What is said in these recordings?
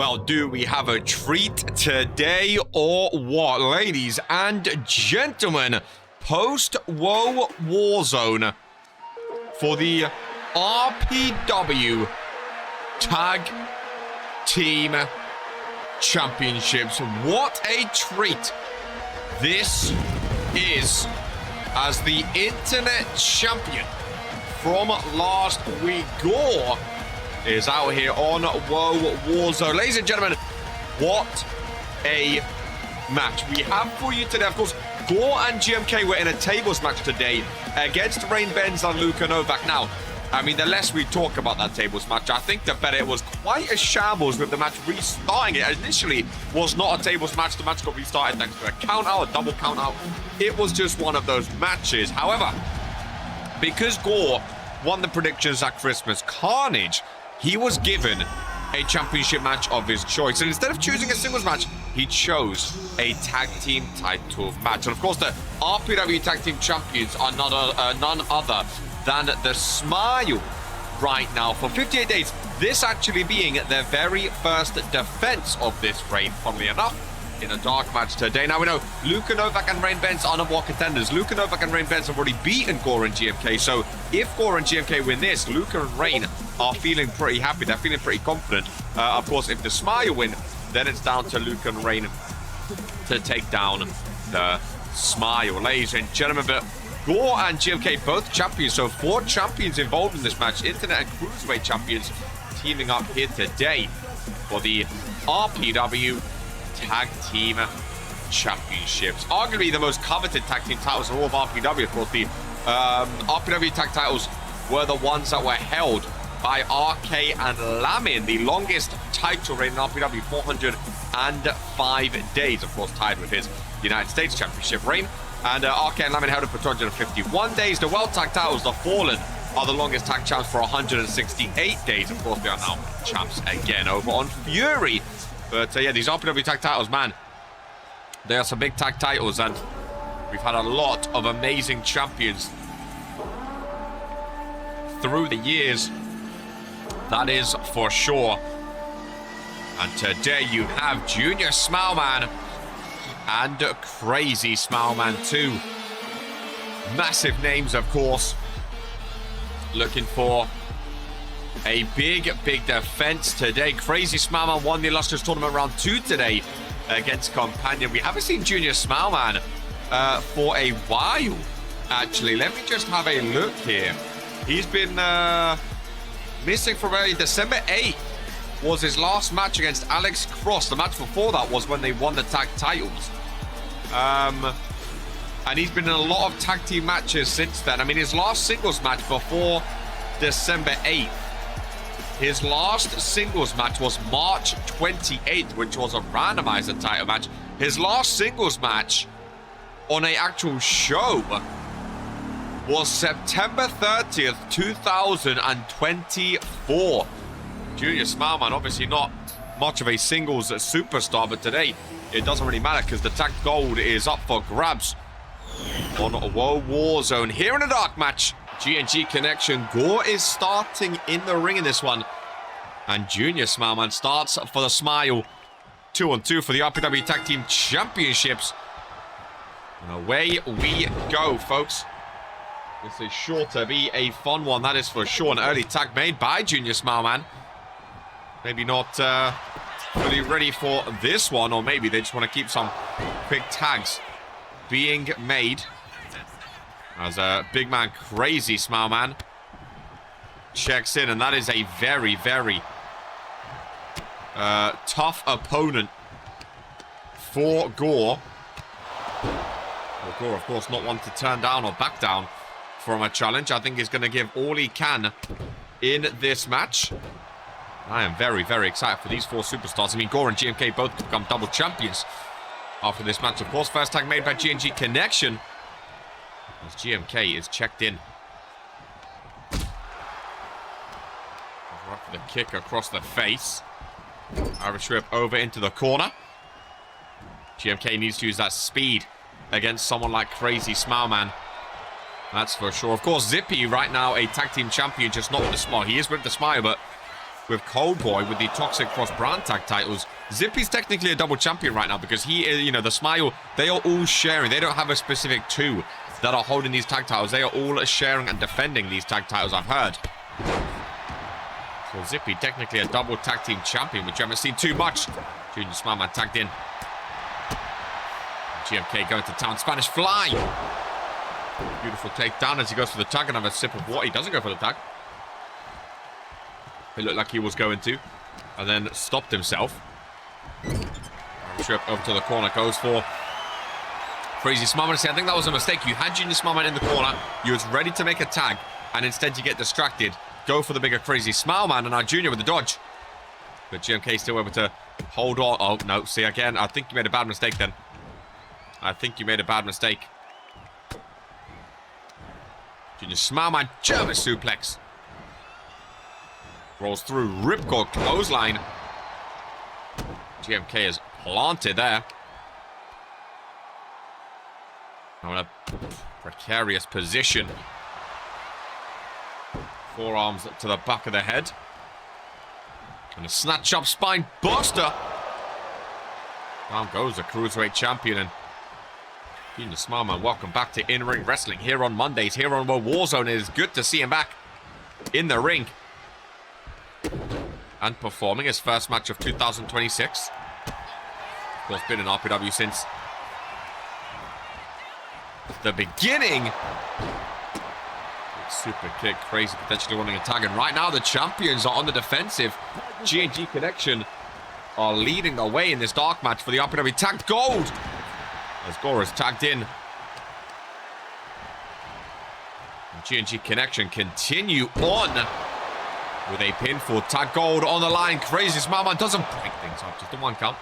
Well, do we have a treat today or what? Ladies and gentlemen, post-WOAH Warzone for the RPW Tag Team Championships. What a treat this is, as the internet champion from last week, WOAH, is out here on WOAH Warzone. Ladies and gentlemen, what a match we have for you today. Of course, WOAH and GMK were in a tables match today against Rain Benz and Luka Novak. Now, I mean, the less we talk about that tables match, I think the better. It was quite a shambles with the match restarting. It initially was not a tables match. The match got restarted thanks to a count out, a double count out. It was just one of those matches. However, because WOAH won the predictions at Christmas Carnage, he was given a championship match of his choice. And instead of choosing a singles match, he chose a tag team title match. And of course, the RPW tag team champions are none other than the Smile right now for 58 days. This actually being their very first defense of this reign, funnily enough, in a dark match today. Now we know Luka Novak and Rain Benz are number one contenders. Luka Novak and Rain Benz have already beaten WOAH and GMK. So if WOAH and GMK win this, Luka and Rain are feeling pretty happy. They're feeling pretty confident. Of course, if the Smile win, then it's down to Luka and Rain to take down the Smile. Ladies and gentlemen, but WOAH and GMK both champions. So 4 champions involved in this match. Internet and Cruiserweight champions teaming up here today for the RPW Tag Team Championships. Arguably the most coveted tag team titles in all of RPW. Of course, the RPW tag titles were the ones that were held by RK and Lamin, the longest title reign in RPW, 405 days. Of course, tied with his United States Championship reign. And RK and Lamin held it for 251 days. The World Tag titles, the Fallen, are the longest tag champs for 168 days. Of course, they are now champs again over on Fury. But yeah, these RPW tag titles, man, they are some big tag titles, and we've had a lot of amazing champions through the years. That is for sure. And today you have Junior Smileman and Crazy Smileman too. Massive names, of course. Looking for a big defense today. Crazy Smileman won the Illustrious Tournament Round 2 today against Companion. We haven't seen Junior Smileman for a while, actually. Let me just have a look here. He's been missing from early. December 8th was his last match against Alex Cross. The match before that was when they won the tag titles. And he's been in a lot of tag team matches since then. I mean, his last singles match before December 8th, his last singles match was March 28th, which was a randomizer title match. His last singles match on an actual show was September 30th, 2024. Junior Smileman, obviously not much of a singles superstar, but today it doesn't really matter because the tag gold is up for grabs on WOAH Warzone. Here in a dark match, G&G Connection. WOAH is starting in the ring in this one. And Junior Smileman starts for the Smile. 2-on-2 for the RPW Tag Team Championships. And away we go, folks. This is sure to be a fun one, that is for sure. An early tag made by Junior Smileman. Maybe not fully ready for this one, or maybe they just want to keep some quick tags being made. As a big man, Crazy Smileman checks in, and that is a very tough opponent for WOAH. WOAH, of course, not one to turn down or back down from a challenge. I think he's going to give all he can in this match. I am very excited for these 4 superstars. I mean, WOAH and GMK both become double champions after this match. Of course, first tag made by G&G Connection, as GMK is checked in. Right for the kick across the face. Irish whip over into the corner. GMK needs to use that speed against someone like Crazy Smileman. That's for sure. Of course, Zippy right now a tag team champion, just not with the Smile. He is with the Smile, but with Cold Boy with the Toxic Cross brand tag titles. Zippy's technically a double champion right now because he is, you know, the Smile, they are all sharing. They don't have a specific two that are holding these tag titles. They are all sharing and defending these tag titles, I've heard. So Zippy technically a double tag team champion, which you haven't seen too much. Junior Smileman tagged in. GMK going to town. Spanish Fly. Beautiful takedown as he goes for the tag and have a sip of water. He doesn't go for the tag. It looked like he was going to. And then stopped himself. Trip over to the corner. Goes for Crazy Smileman. I think that was a mistake. You had Junior Smileman in the corner. You was ready to make a tag. And instead you get distracted. Go for the bigger Crazy Smileman. And now Junior with the dodge. But GMK still able to hold on. Oh, no. See, again, I think you made a bad mistake then. I think you made a bad mistake. Junior Smileman, German suplex. Rolls through, ripcord clothesline. GMK is planted there. Now in a precarious position. Forearms to the back of the head. And a snatch up spine buster. Down goes the Cruiserweight champion. And Junior Smileman, welcome back to In-Ring Wrestling here on Mondays, here on Warzone. It is good to see him back in the ring. And performing his first match of 2026. Of course, been in RPW since the beginning. Super kick, crazy, potentially wanting a tag. And right now, the champions are on the defensive. G&G Connection are leading the way in this dark match for the RPW Tagged Gold. As Gore is tagged in. And G&G Connection continue on with a pinfall. Tag Gold on the line. Crazy Smileman doesn't break things up. Just the one count.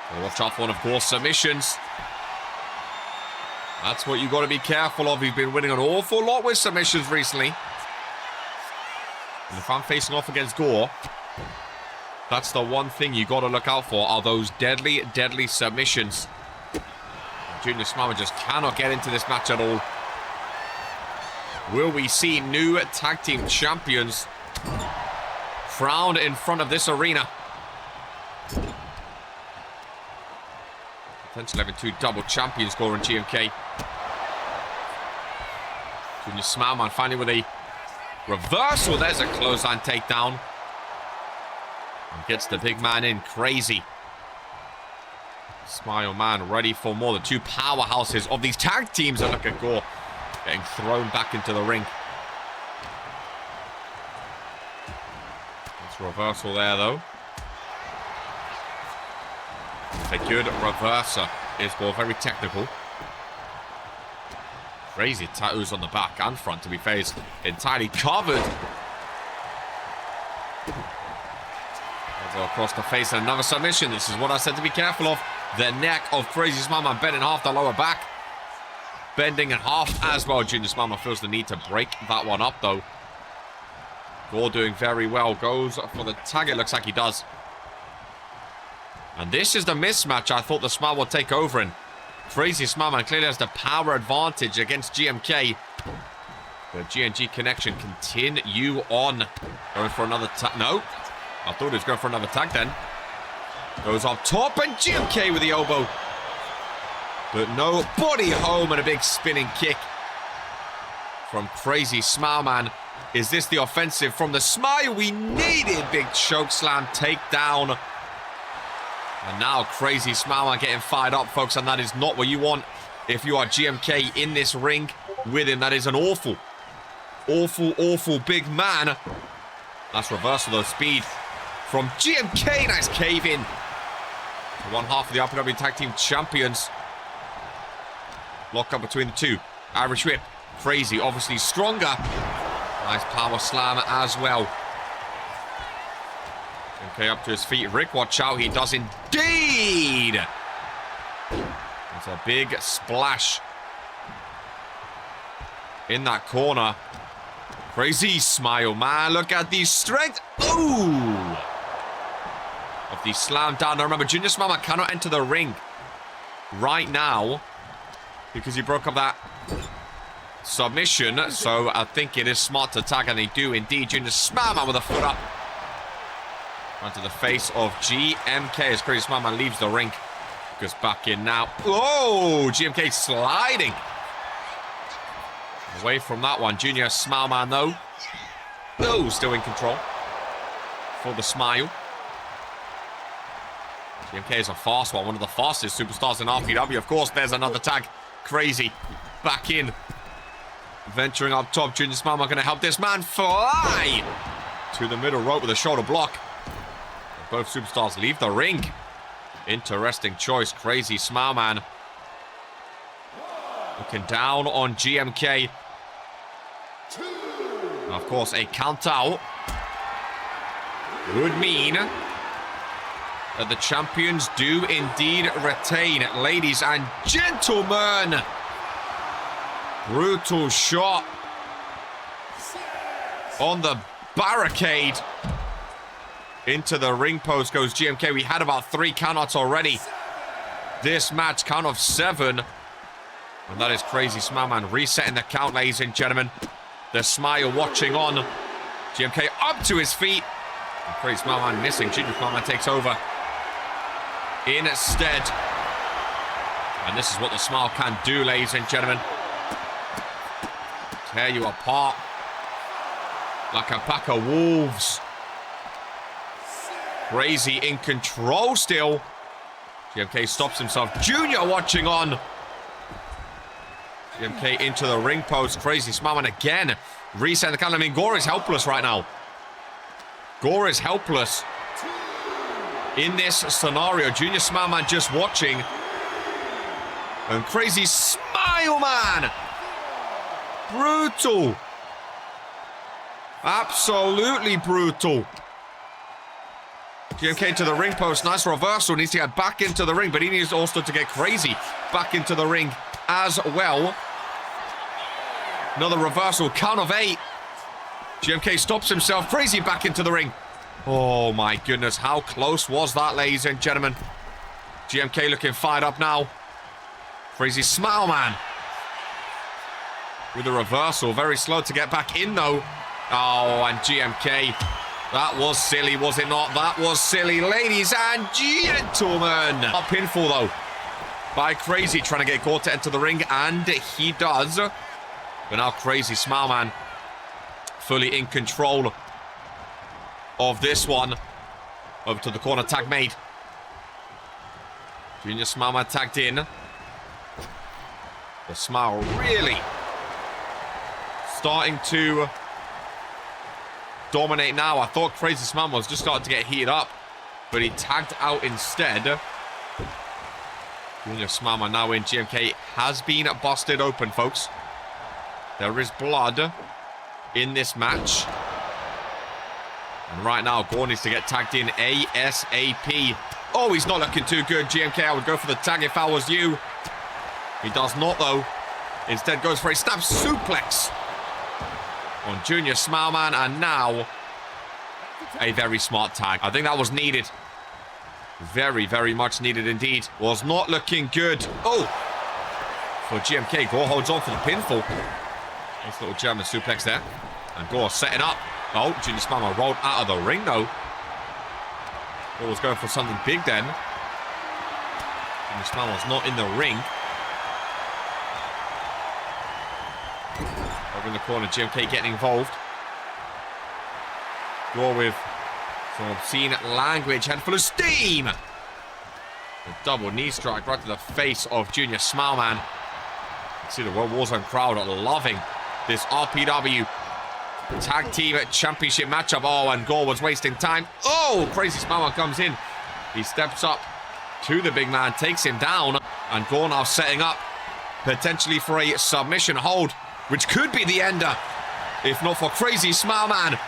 So watch out for one, of course, submissions. That's what you got to be careful of. He's been winning an awful lot with submissions recently. And if I'm facing off against Gore, that's the one thing you got to look out for, are those deadly, deadly submissions. Junior Smileman just cannot get into this match at all. Will we see new tag team champions crowned in front of this arena? Potentially having two double champions, Gore and GMK. Junior Smileman finally with a reversal. There's a clothesline takedown. And gets the big man in. Crazy. Smile Man ready for more. The two powerhouses of these tag teams. And look at Gore getting thrown back into the ring. It's a reversal there, though. A good reverser is Gore. Very technical. Crazy tattoos on the back and front, to be fair. He's entirely covered. Across the face and another submission. This is what I said to be careful of. The neck of Crazy Smileman bending half, the lower back bending in half as well. Junior Smileman feels the need to break that one up, though. Gore doing very well. Goes for the tag. It looks like he does. And this is the mismatch I thought the Smile would take over in. Crazy Smileman clearly has the power advantage against GMK. The G&G Connection continue on. Going for another tag. No. I thought he was going for another tag then. Goes up top and GMK with the elbow. But no, body home and a big spinning kick from Crazy Smileman. Is this the offensive from the Smile? We needed big chokeslam takedown. And now Crazy Smileman getting fired up, folks. And that is not what you want if you are GMK in this ring with him. That is an awful, awful, awful big man. That's reversal of speed from GMK. Nice cave in. One half of the RPW Tag Team Champions. Lock up between the two. Irish whip. Crazy, obviously stronger. Nice power slam as well. Okay, up to his feet. Rick, watch out. He does indeed. It's a big splash in that corner. Crazy Smileman. Look at the strength. Ooh. Of the slam down. Now remember, Junior Smileman cannot enter the ring right now because he broke up that submission. So I think it is smart to tag, and they do indeed. Junior Smileman with a foot up. Onto the face of GMK as Crazy Smileman leaves the ring. Goes back in now. Oh, GMK sliding. Away from that one. Junior Smileman, though. Oh, still in control. For the smile. GMK is a fast one of the fastest superstars in RPW. Of course, there's another tag. Crazy. Back in. Venturing up top. Junior Smileman going to help this man fly to the middle rope with a shoulder block. Both superstars leave the ring. Interesting choice. Crazy Smileman. Looking down on GMK. And of course, a count out would mean that the champions do indeed retain. Ladies and gentlemen, brutal shot on the barricade. Into the ring post goes GMK. We had about 3 countouts already. This match, count of 7. And that is Crazy Smileman resetting the count, ladies and gentlemen. The smile watching on. GMK up to his feet. And Crazy Smileman missing. Junior Smileman takes over instead. And this is what the smile can do, ladies and gentlemen. Tear you apart like a pack of wolves. Crazy in control still. GMK stops himself. Junior watching on. GMK into the ring post. Crazy Smileman again. Reset the count. I mean, Gore is helpless right now. Gore is helpless in this scenario. Junior Smileman just watching. And Crazy Smileman. Brutal. Absolutely brutal. GMK to the ring post. Nice reversal. Needs to get back into the ring, but he needs also to get Crazy back into the ring as well. Another reversal. Count of 8. GMK stops himself. Crazy back into the ring. Oh my goodness. How close was that, ladies and gentlemen? GMK looking fired up now. Crazy Smileman with a reversal. Very slow to get back in, though. Oh, and GMK. That was silly, was it not? That was silly, ladies and gentlemen. A pinfall, though, by Crazy, trying to get Gore to enter the ring, and he does. But now Crazy Smileman fully in control of this one. Over to the corner, tag made. Junior Smileman tagged in. The smile really starting to dominate now. I thought Crazy Smileman was just starting to get heated up, but he tagged out instead. Junior Smileman now in. GMK has been busted open, folks. There is blood in this match. And right now, Gore needs to get tagged in ASAP. Oh, he's not looking too good. GMK, I would go for the tag if I was you. He does not, though. Instead goes for a snap suplex on Junior Smileman, and now a very smart tag. I think that was needed. Very, very much needed indeed. Was not looking good. Oh! For GMK, Gore holds on for the pinfall. Nice little German suplex there. And Gore setting up. Oh, Junior Smileman rolled out of the ring, though. Gore was going for something big then. Junior Smileman's not in the ring. Over in the corner, GMK getting involved. Gore with some obscene language, head full of steam. A double knee strike right to the face of Junior Smileman. You see the Warzone crowd loving this RPW Tag Team Championship matchup. Oh, and Gore was wasting time. Oh, Crazy Smileman comes in. He steps up to the big man, takes him down, and Gore now setting up potentially for a submission hold, which could be the ender, if not for Crazy Smileman.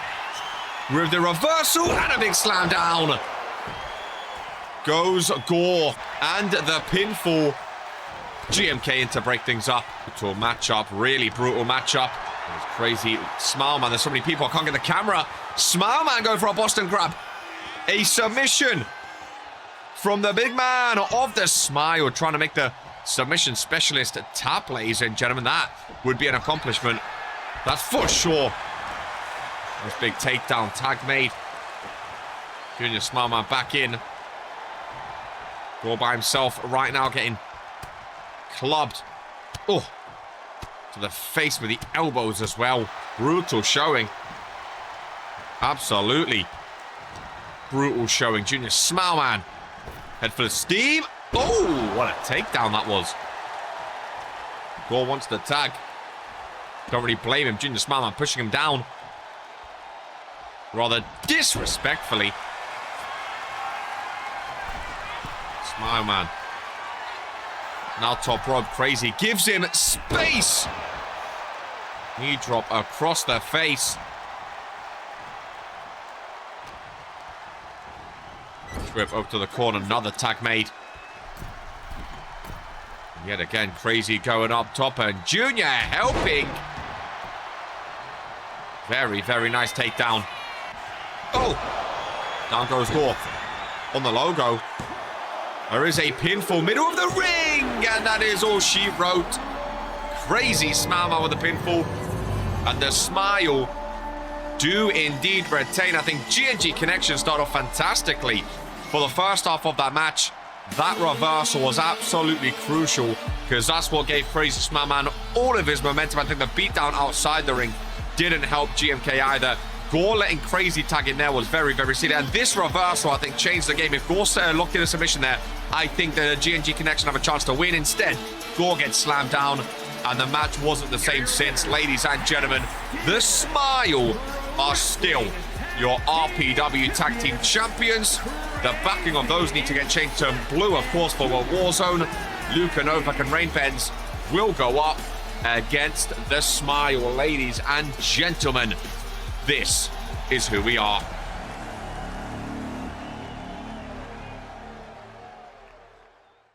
With the reversal and a big slam down. Goes Gore and the pinfall. GMK in to break things up. Brutal matchup, really brutal matchup. There's Crazy Smileman. There's so many people, I can't get the camera. Smileman going for a Boston grab. A submission from the big man of the smile, trying to make the submission specialist tap, ladies and gentlemen. That would be an accomplishment. That's for sure. Nice big takedown, tag made. Junior Smileman back in. All by himself right now, getting clubbed. Oh, to the face with the elbows as well. Brutal showing. Absolutely brutal showing. Junior Smileman. Head for the steam. Oh, what a takedown that was. Gore wants the tag. Don't really blame him. Junior Smileman pushing him down. Rather disrespectfully. Smileman. Now top rope. Crazy. Gives him space. Knee drop across the face. Trip up to the corner. Another tag made. Yet again, Crazy going up top. And Junior helping. Very, very nice takedown. Oh! Down goes Gore. On the logo. There is a pinfall. Middle of the ring! And that is all she wrote. Crazy Smileman with the pinfall. And the smile do indeed retain. I think G&G Connection start off fantastically for the first half of that match. That reversal was absolutely crucial because that's what gave Crazy Smileman all of his momentum. I think the beatdown outside the ring didn't help GMK either. Gore letting Crazy tag in there was very, very silly. And this reversal, I think, changed the game. If Gore locked in a submission there, I think the G&G Connection have a chance to win. Instead, Gore gets slammed down, and the match wasn't the same since. Ladies and gentlemen, the Smile are still your RPW Tag Team Champions. The backing of those need to get changed to blue, of course, for Warzone. Luka, Novak, and Rainpens will go up against the Smile. Ladies and gentlemen, this is who we are.